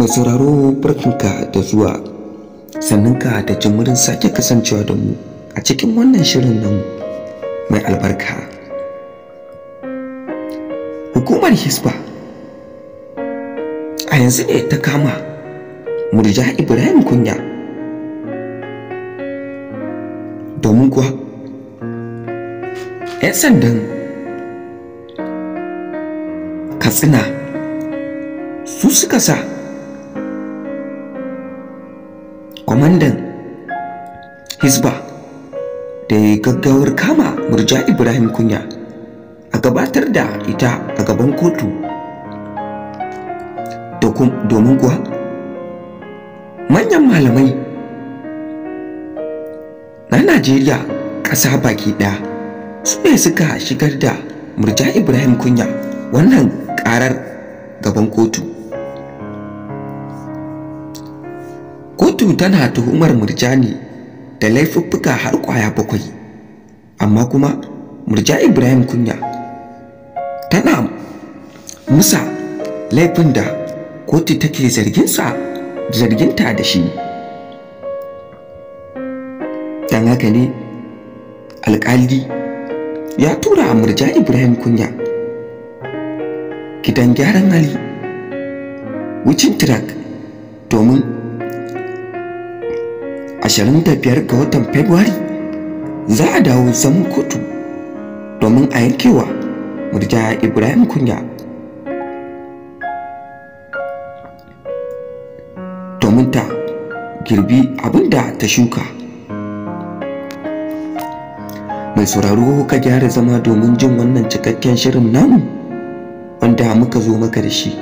Mai sauraro barkanka da zuwa, sannunka da jimirin sake kasancewa da mu a cikin wannan shirin nan mai albarka. Hukumar Hisba a yanzu ne ta kama Murja Ibrahim Kunya, domin kuwa 'yan sandan Katsina su suka sa kwamandan Hisba da ya gaggawar kama Murja Ibrahim Kunya a gabatar da ita a gaban kotu, domin kuwa manyan malamai na Najeriya ƙasa baki ɗaya su ne suka shigar da Murja Ibrahim Kunya wannan ƙarar gaban kotu. Kotu tana tuhumar Murja ne da laifuffuka har ƙwaya 7, amma kuma Murja Ibrahim Kunya tana musa laifin da kotu take zarginta da shi. Dan haka ne alƙali ya tura Murja Ibrahim Kunya gidan gyaran hali wucin track domin 25 ga watan Fabrairu za a dawo zaman kotu domin a yankewa Murja Ibrahim Kunya domin ta girbi abin da ta shuka. Mai sauraro ka gyara zama domin jin wannan cikakken shirin namu wanda muka zo maka da shi.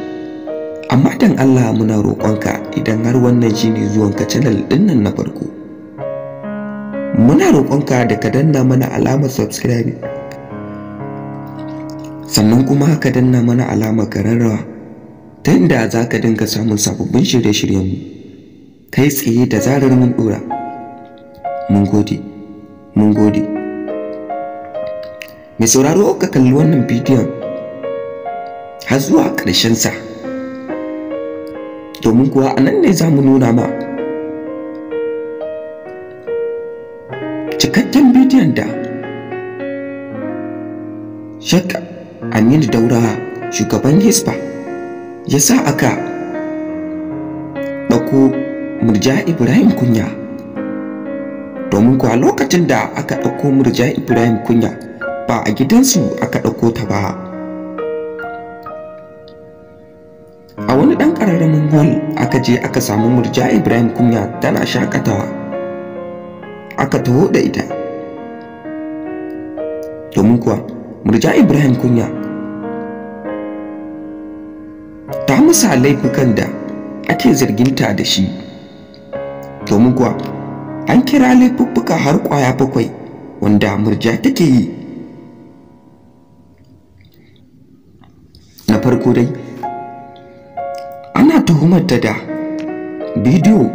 Amma dan Allah muna roƙonka, idan har wannan shine zuwanka channel ɗin nan na farko, muna roƙonka da ka danna mana alamar subscribe, sannan kuma ka danna mana alamar ƙararrawa ta inda za ka dinga samun sababbin shirye-shiryenmu kai tsaye da zarar mun ɗora. Mun gode. Mai sauraro ka kalli wannan bidiyon har zuwa ƙarshensa, domin kuwa a nan ne za mu nuna ma cikakken bidiyon da Sheikh Aminu Daurawa, shugaban Hisba, ya sa aka ɗauko Murja Ibrahim Kunya, domin kuwa lokacin da aka ɗauko Murja Ibrahim Kunya ba a gidansu aka ɗauko ta ba, a wani ɗan ƙararramin hall aka je aka samu Murja Ibrahim Kunya tana shakatawa, aka taho da ita. Domin kuwa Murja Ibrahim Kunya ta musa laifukan da ake zarginta da shi, domin kuwa an kira laifuffuka har ƙwaya 7 wanda Murja take yi. Na farko dai ana tuhumarta da bidiyo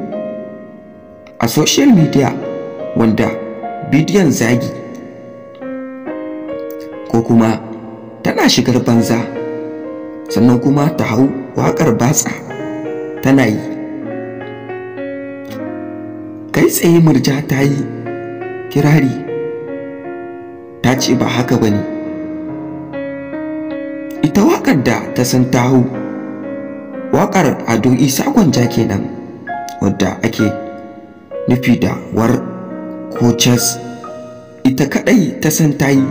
a social media wanda bidiyon zagi ko kuma tana shigar banza, sannan kuma ta hau waƙar batsa tana yi. Kai tsaye Murja ta yi kirari, ta ce ba haka ba ne, ita waƙar da ta san ta hau waƙar Ado Isa Gwanja kenan, wadda ake nufi da war ko cas, ita kaɗai ta san ta yi.